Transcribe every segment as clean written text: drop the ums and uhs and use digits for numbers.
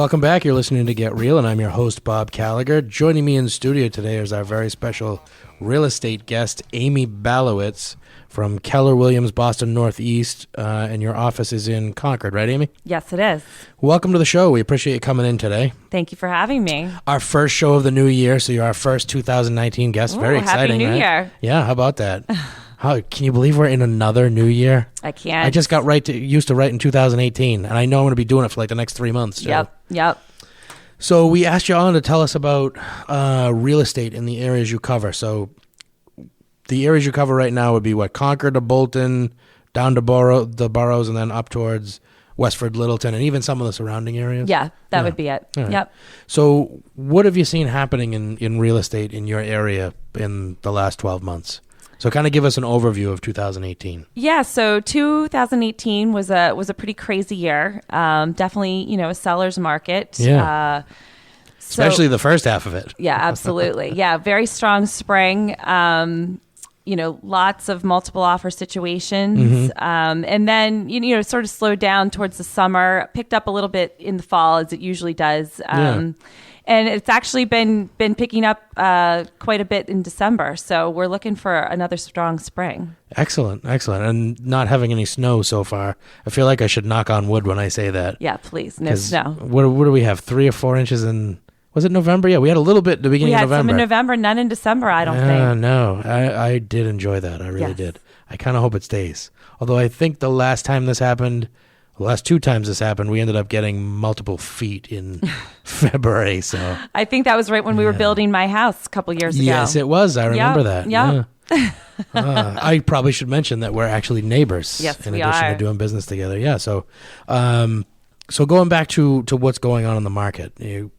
Welcome back. You're listening to Get Real, and I'm your host, Bob Gallagher. Joining me in studio today is our very special real estate guest, Amy Balewicz from Keller Williams, Boston Northeast, and your office is in Concord, right, Amy? Yes, it is. Welcome to the show. We appreciate you coming in today. Thank you for having me. Our first show of the new year, so you're our first 2019 guest. Ooh, very exciting, Happy New right? Year. Yeah, how about that? Can you believe we're in another new year? I can't. I just got used to write in 2018, and I know I'm going to be doing it for like the next 3 months. So. Yep. So we asked you on to tell us about real estate in the areas you cover. So the areas you cover right now would be what? Concord to Bolton, down to the boroughs, and then up towards Westford, Littleton, and even some of the surrounding areas? Yeah, that would be it. Right. Yep. So what have you seen happening in real estate in your area in the last 12 months? So kind of give us an overview of 2018. Yeah, so 2018 was a pretty crazy year. Definitely, a seller's market. Yeah. Especially the first half of it. Yeah, absolutely. Yeah, very strong spring. Lots of multiple offer situations. Mm-hmm. And then, sort of slowed down towards the summer, picked up a little bit in the fall as it usually does. And it's actually been picking up quite a bit in December. So we're looking for another strong spring. Excellent. And not having any snow so far. I feel like I should knock on wood when I say that. Yeah, please. No snow. What do we have? 3 or 4 inches in... Was it November? Yeah, we had a little bit at the beginning of November. We had some in November, none in December, I don't think. No, I did enjoy that. I really did. I kind of hope it stays. Although I think the last 2 times this happened, we ended up getting multiple feet in February. So I think that was right when we were building my house a couple years ago. Yes, it was. I remember that. Yep. Yeah. I probably should mention that we're actually neighbors. Yes, in we addition are. to doing business together. Yeah. So going back to what's going on in the market,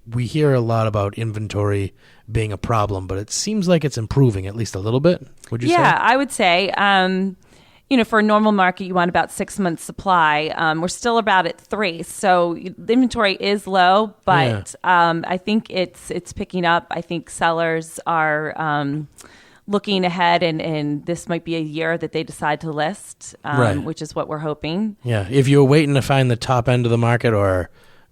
we hear a lot about inventory being a problem, but it seems like it's improving at least a little bit. Would you say? Yeah, I would say. For a normal market, you want about 6 months supply. We're still about at 3. So the inventory is low, but I think it's picking up. I think sellers are looking ahead, and this might be a year that they decide to list, which is what we're hoping. Yeah. If you're waiting to find the top end of the market or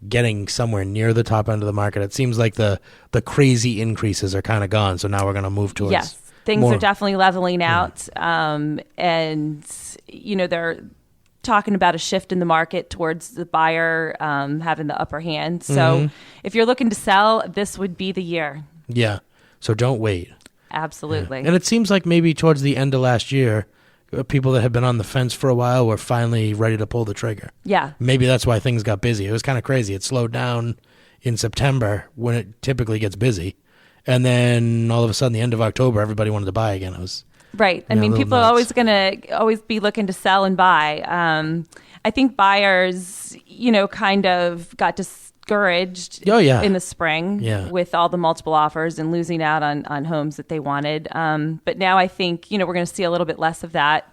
getting somewhere near the top end of the market, it seems like the crazy increases are kind of gone. So now we're going to move towards... Yes. Things are definitely leveling out, and they're talking about a shift in the market towards the buyer having the upper hand. So if you're looking to sell, this would be the year. Yeah, so don't wait. Absolutely. Yeah. And it seems like maybe towards the end of last year, people that had been on the fence for a while were finally ready to pull the trigger. Yeah. Maybe that's why things got busy. It was kind of crazy. It slowed down in September when it typically gets busy. And then all of a sudden, the end of October, everybody wanted to buy again. It was right. I mean, people are always going to be looking to sell and buy. I think buyers, kind of got discouraged in the spring with all the multiple offers and losing out on homes that they wanted. But now I think, we're going to see a little bit less of that.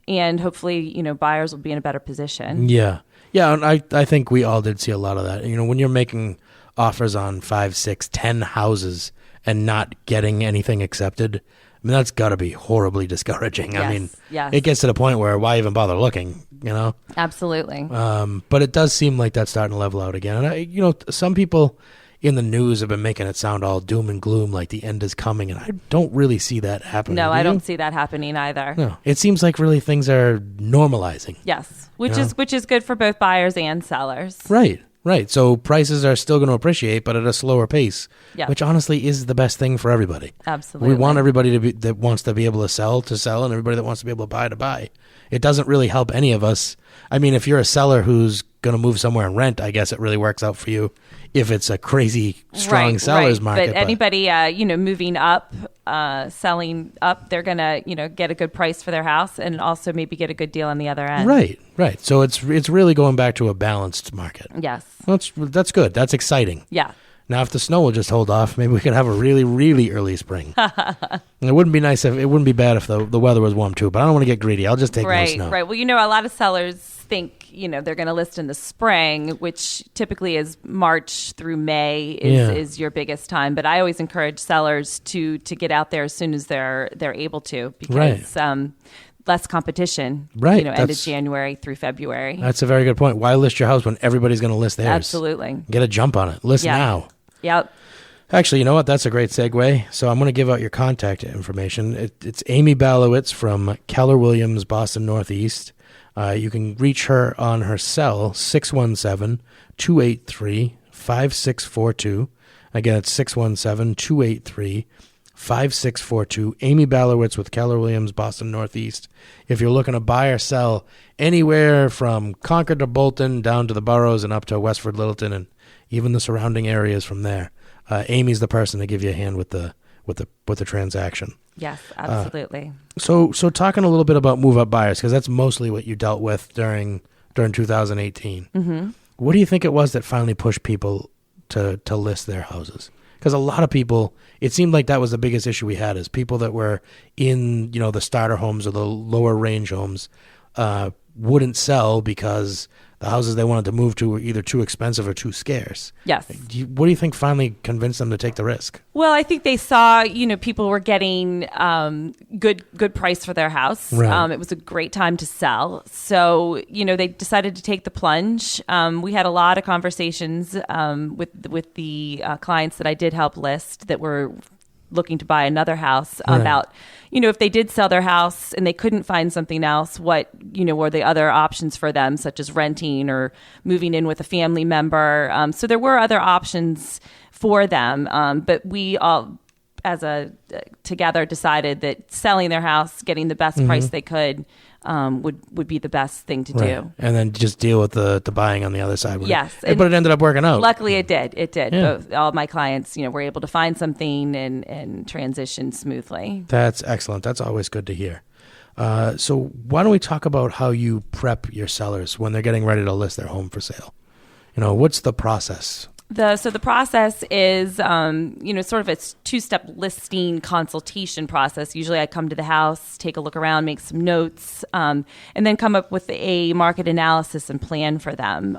And hopefully, buyers will be in a better position. Yeah. Yeah. And I think we all did see a lot of that. When you're making offers on 5, 6, 10 houses and not getting anything accepted, I mean, that's got to be horribly discouraging. Yes, I mean, yes. It gets to the point where why even bother looking, Absolutely. But it does seem like that's starting to level out again. And, some people in the news have been making it sound all doom and gloom, like the end is coming, and I don't really see that happening. No, I don't see that happening either. No, it seems like really things are normalizing. Yes, which is good for both buyers and sellers. Right. So prices are still going to appreciate, but at a slower pace, which honestly is the best thing for everybody. Absolutely. We want everybody that wants to be able to sell, and everybody that wants to be able to buy. It doesn't really help any of us. I mean, if you're a seller who's going to move somewhere and rent, I guess it really works out for you if it's a crazy strong seller's market. But anybody, moving up, selling up, they're going to, get a good price for their house and also maybe get a good deal on the other end. Right. So it's really going back to a balanced market. Yes. That's good. That's exciting. Yeah. Now, if the snow will just hold off, maybe we could have a really, really early spring. It wouldn't be bad if the weather was warm too, but I don't want to get greedy. I'll just take no snow. Right. Well, a lot of sellers think, they're going to list in the spring, which typically is March through May is your biggest time. But I always encourage sellers to get out there as soon as they're able to, because less competition, right? End of January through February. That's a very good point. Why list your house when everybody's going to list theirs? Absolutely. Get a jump on it. List now. Yep. Actually, you know what? That's a great segue. So I'm going to give out your contact information. It's Amy Balewicz from Keller Williams, Boston Northeast. You can reach her on her cell, 617-283-5642. Again, it's 617-283-5642. Amy Balewicz with Keller Williams, Boston Northeast. If you're looking to buy or sell anywhere from Concord to Bolton, down to the boroughs and up to Westford, Littleton, and even the surrounding areas from there, Amy's the person to give you a hand with the transaction. Yes, absolutely. So talking a little bit about move-up buyers, because that's mostly what you dealt with during 2018. Mm-hmm. What do you think it was that finally pushed people to list their houses? Because a lot of people, it seemed like that was the biggest issue we had, is people that were in the starter homes or the lower range homes wouldn't sell because the houses they wanted to move to were either too expensive or too scarce. Yes. What do you think finally convinced them to take the risk? Well, I think they saw, people were getting good price for their house. Right. It was a great time to sell. So, they decided to take the plunge. We had a lot of conversations with the clients that I did help list that were looking to buy another house about, if they did sell their house and they couldn't find something else, what, were the other options for them, such as renting or moving in with a family member. So there were other options for them. But we all, together, decided that selling their house, getting the best price they could, would be the best thing to do. And then just deal with the buying on the other side. Yes. But it ended up working out. Luckily it did. It did. Yeah. Both, all my clients, were able to find something and transition smoothly. That's excellent. That's always good to hear. So why don't we talk about how you prep your sellers when they're getting ready to list their home for sale? What's the process? So the process is, sort of a two-step listing consultation process. Usually I come to the house, take a look around, make some notes, and then come up with a market analysis and plan for them.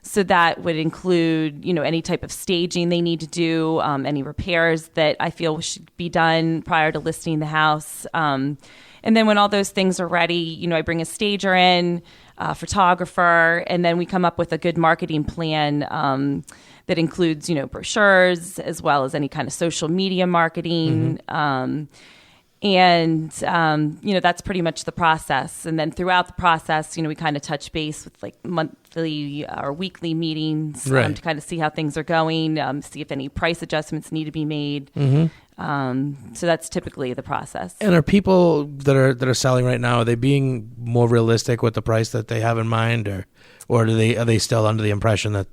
So that would include, any type of staging they need to do, any repairs that I feel should be done prior to listing the house. And then when all those things are ready, I bring a stager in, photographer, and then we come up with a good marketing plan that includes, brochures as well as any kind of social media marketing. And that's pretty much the process. And then throughout the process, we kind of touch base with like monthly or weekly meetings to kind of see how things are going, see if any price adjustments need to be made. So that's typically the process. And are people that are selling right now, are they being more realistic with the price that they have in mind, or are they still under the impression that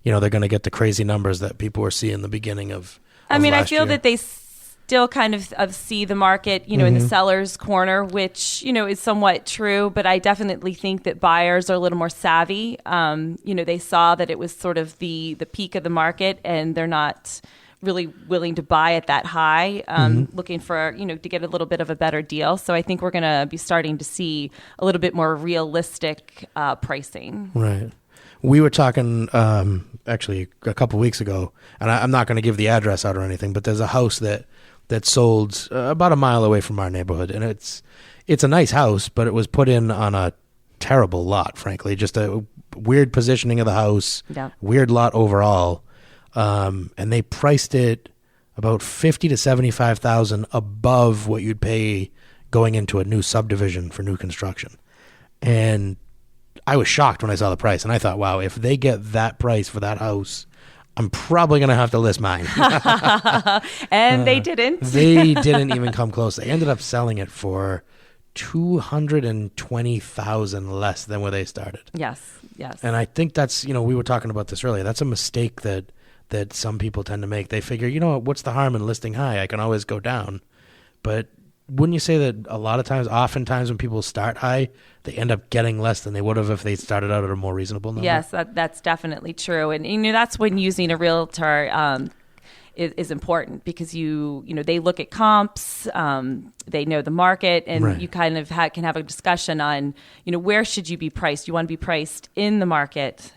they're going to get the crazy numbers that people were seeing in the beginning of I feel year? That they still kind of see the market, in the seller's corner, which, is somewhat true, but I definitely think that buyers are a little more savvy. They saw that it was sort of the peak of the market and they're not really willing to buy at that high, looking for, to get a little bit of a better deal. So I think we're going to be starting to see a little bit more realistic pricing. Right. We were talking actually a couple weeks ago, and I'm not going to give the address out or anything, but there's a house that sold about a mile away from our neighborhood, and it's a nice house, but it was put in on a terrible lot, frankly. Just a weird positioning of the house, weird lot overall. And they priced it about $50,000 to $75,000 above what you'd pay going into a new subdivision for new construction. And I was shocked when I saw the price, and I thought, wow, if they get that price for that house, I'm probably going to have to list mine. And they didn't. They didn't even come close. They ended up selling it for $220,000 less than where they started. Yes. And I think that's, we were talking about this earlier. That's a mistake that some people tend to make. They figure, what's the harm in listing high? I can always go down. But wouldn't you say that oftentimes when people start high, they end up getting less than they would have if they started out at a more reasonable number? Yes, that's definitely true. And that's when using a realtor is important, because they look at comps, they know the market, and you kind of can have a discussion on, where should you be priced? You want to be priced in the market,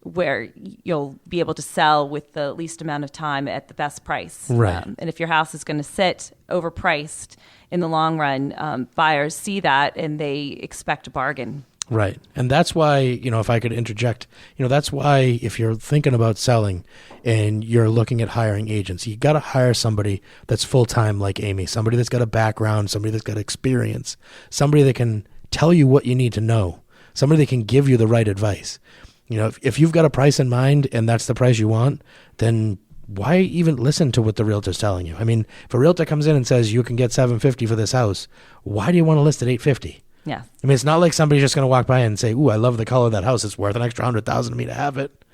where you'll be able to sell with the least amount of time at the best price. Right. And if your house is going to sit overpriced in the long run, buyers see that and they expect a bargain. Right. And that's why, if I could interject, that's why if you're thinking about selling and you're looking at hiring agents, you got to hire somebody that's full-time like Amy, somebody that's got a background, somebody that's got experience, somebody that can tell you what you need to know, somebody that can give you the right advice. If you've got a price in mind and that's the price you want, then why even listen to what the realtor's telling you? I mean, if a realtor comes in and says you can get $750 for this house, why do you want to list at $850? Yeah. I mean, it's not like somebody's just going to walk by and say, "Ooh, I love the color of that house. It's worth an extra $100,000 to me to have it."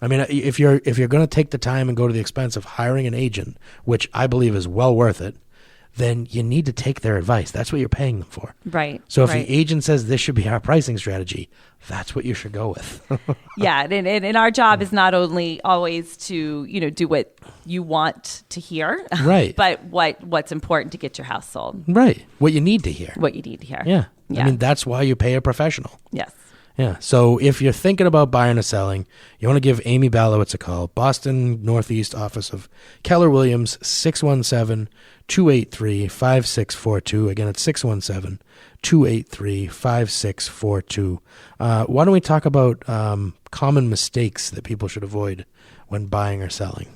I mean, if you're going to take the time and go to the expense of hiring an agent, which I believe is well worth it, then you need to take their advice. That's what you're paying them for. Right. So if the agent says this should be our pricing strategy, that's what you should go with. Yeah. And our job is not only always to, do what you want to hear, right, but what's important to get your house sold. Right. What you need to hear. What you need to hear. Yeah. I mean, that's why you pay a professional. Yes. Yeah. So if you're thinking about buying or selling, you want to give Amy Balewicz a call. Boston Northeast office of Keller Williams, 617-283-5642. Again, it's 617-283-5642. Why don't we talk about common mistakes that people should avoid when buying or selling?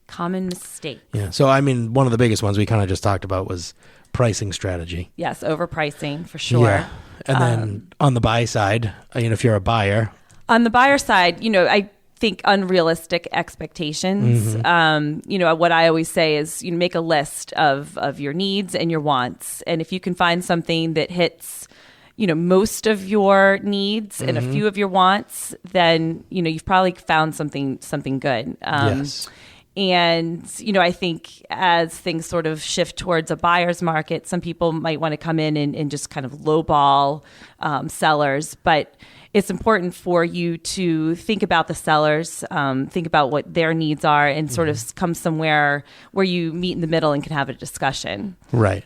Common mistakes. Yeah. So, I mean, one of the biggest ones we kind of just talked about was pricing strategy. Yes, overpricing for sure. Yeah. And then on the buy side, if you're a buyer. On the buyer side, I think unrealistic expectations. Mm-hmm. What I always say is make a list of your needs and your wants. And if you can find something that hits, most of your needs and a few of your wants, then, you've probably found something good. Yes. And, I think as things sort of shift towards a buyer's market, some people might want to come in and just kind of lowball sellers. But it's important for you to think about the sellers, think about what their needs are, and sort of come somewhere where you meet in the middle and can have a discussion. Right.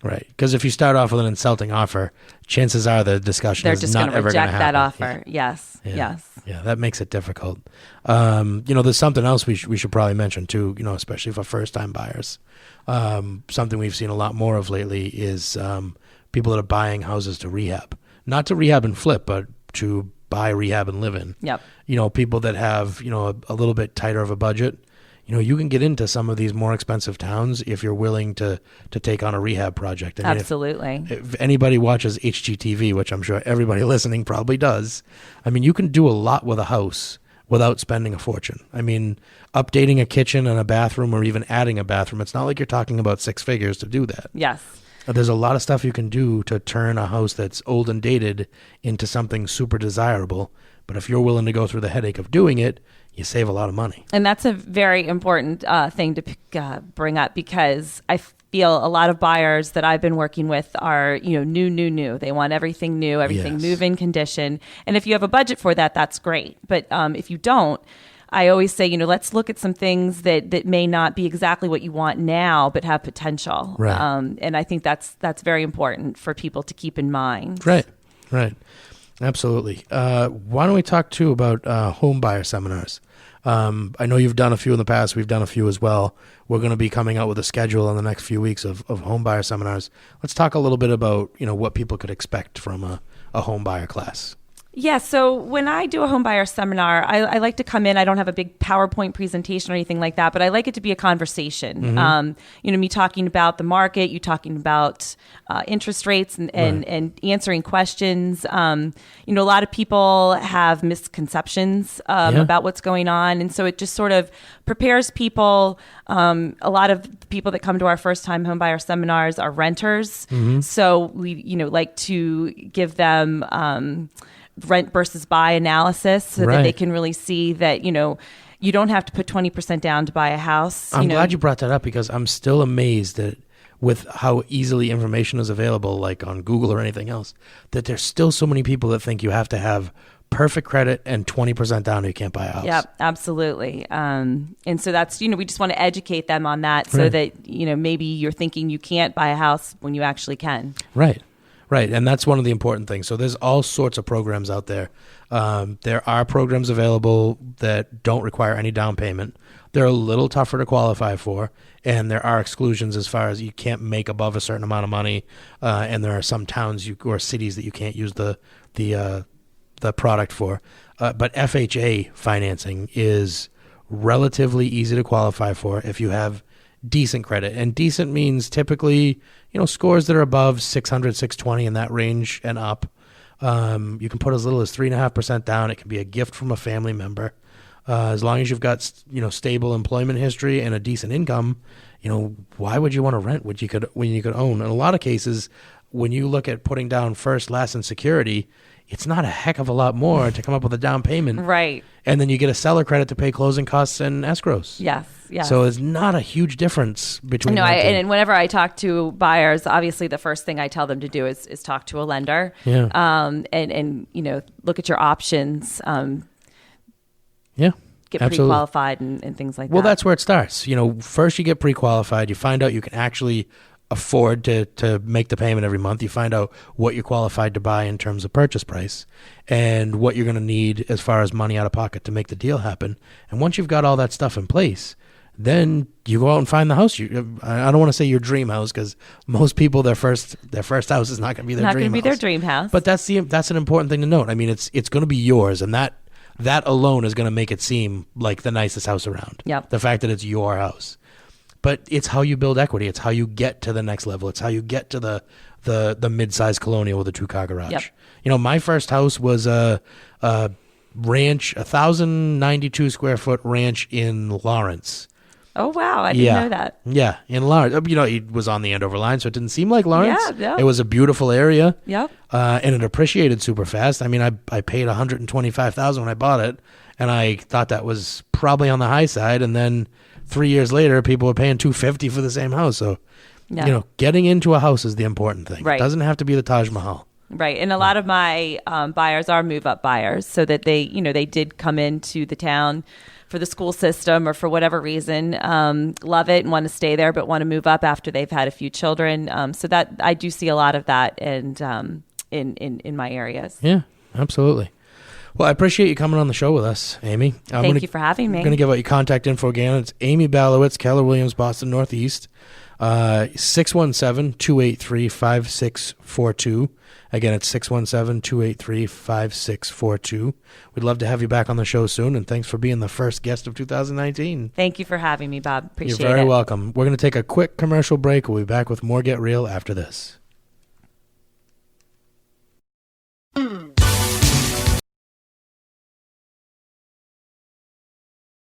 Right. Because if you start off with an insulting offer, chances are the discussion is not ever going to happen. They're just going to reject that offer. Yeah. Yes. Yeah. Yes. Yeah. That makes it difficult. There's something else we should probably mention too, especially for first time buyers. Something we've seen a lot more of lately is people that are buying houses to rehab, not to rehab and flip, but to buy, rehab, and live in. Yep. People that have, a little bit tighter of a budget. You can get into some of these more expensive towns if you're willing to take on a rehab project. I mean, absolutely. If anybody watches HGTV, which I'm sure everybody listening probably does, I mean, you can do a lot with a house without spending a fortune. I mean, updating a kitchen and a bathroom or even adding a bathroom, it's not like you're talking about six figures to do that. Yes. There's a lot of stuff you can do to turn a house that's old and dated into something super desirable. But if you're willing to go through the headache of doing it, you save a lot of money. And that's a very important thing to bring up, because I feel a lot of buyers that I've been working with are, new. They want everything new, everything move-in condition. And if you have a budget for that, that's great. But if you don't, I always say, let's look at some things that may not be exactly what you want now, but have potential. Right. And I think that's very important for people to keep in mind. Right. Absolutely. Why don't we talk too about home buyer seminars? I know you've done a few in the past. We've done a few as well. We're going to be coming out with a schedule in the next few weeks of home buyer seminars. Let's talk a little bit about, what people could expect from a home buyer class. Yeah, so when I do a home buyer seminar, I like to come in. I don't have a big PowerPoint presentation or anything like that, but I like it to be a conversation. Mm-hmm. Me talking about the market, you talking about interest rates and answering questions. A lot of people have misconceptions about what's going on, and so it just sort of prepares people. A lot of people that come to our first time home buyer seminars are renters, so we like to give them rent versus buy analysis so that they can really see that, you don't have to put 20% down to buy a house. I'm glad you brought that up, because I'm still amazed that with how easily information is available, like on Google or anything else, that there's still so many people that think you have to have perfect credit and 20% down or you can't buy a house. Yep, absolutely. And so that's, we just want to educate them on that so that, maybe you're thinking you can't buy a house when you actually can. Right. Right, and that's one of the important things. So there's all sorts of programs out there. There are programs available that don't require any down payment. They're a little tougher to qualify for, and there are exclusions as far as you can't make above a certain amount of money, and there are some towns or cities that you can't use the product for. But FHA financing is relatively easy to qualify for if you have decent credit. And decent means typically, scores that are above 600, 620 in that range and up. You can put as little as 3.5% down. It can be a gift from a family member. As long as you've got, stable employment history and a decent income, why would you want to rent when you could own? In a lot of cases, when you look at putting down first, last, and security, it's not a heck of a lot more to come up with a down payment. Right. And then you get a seller credit to pay closing costs and escrows. Yes. So it's not a huge difference between. No, and whenever I talk to buyers, obviously the first thing I tell them to do is talk to a lender. Yeah. And look at your options. Yeah. Get pre-qualified and things like that. Well, that's where it starts. First you get pre-qualified. You find out you can actually afford to make the payment every month. You find out what you're qualified to buy in terms of purchase price and what you're going to need as far as money out of pocket to make the deal happen. And once you've got all that stuff in place, then you go out and find the house. I don't want to say your dream house, because most people their first house is not going to be their dream house. Not going to be their dream house. But that's an important thing to note. I mean, it's going to be yours, and that alone is going to make it seem like the nicest house around. Yep. The fact that it's your house. But it's how you build equity. It's how you get to the next level. It's how you get to the mid-sized colonial with a 2-car garage. Yep. My first house was a ranch, 1,092 square foot ranch in Lawrence. Oh, wow. I didn't know that. Yeah, in Lawrence. It was on the Andover line, so it didn't seem like Lawrence. Yeah. It was a beautiful area. Yep. And it appreciated super fast. I mean, I paid $125,000 when I bought it, and I thought that was probably on the high side, and then 3 years later, people were paying $250 for the same house. So, getting into a house is the important thing. Right. It doesn't have to be the Taj Mahal. Right. And a lot of my buyers are move-up buyers, so that they did come into the town for the school system or for whatever reason, love it and want to stay there, but want to move up after they've had a few children. So that I do see a lot of that and in my areas. Yeah, absolutely. Well, I appreciate you coming on the show with us, Amy. Thank you for having me. I'm going to give out your contact info again. It's Amy Balewicz, Keller Williams, Boston Northeast, 617-283-5642. Again, it's 617-283-5642. We'd love to have you back on the show soon, and thanks for being the first guest of 2019. Thank you for having me, Bob. Appreciate it. You're very welcome. We're going to take a quick commercial break. We'll be back with more Get Real after this.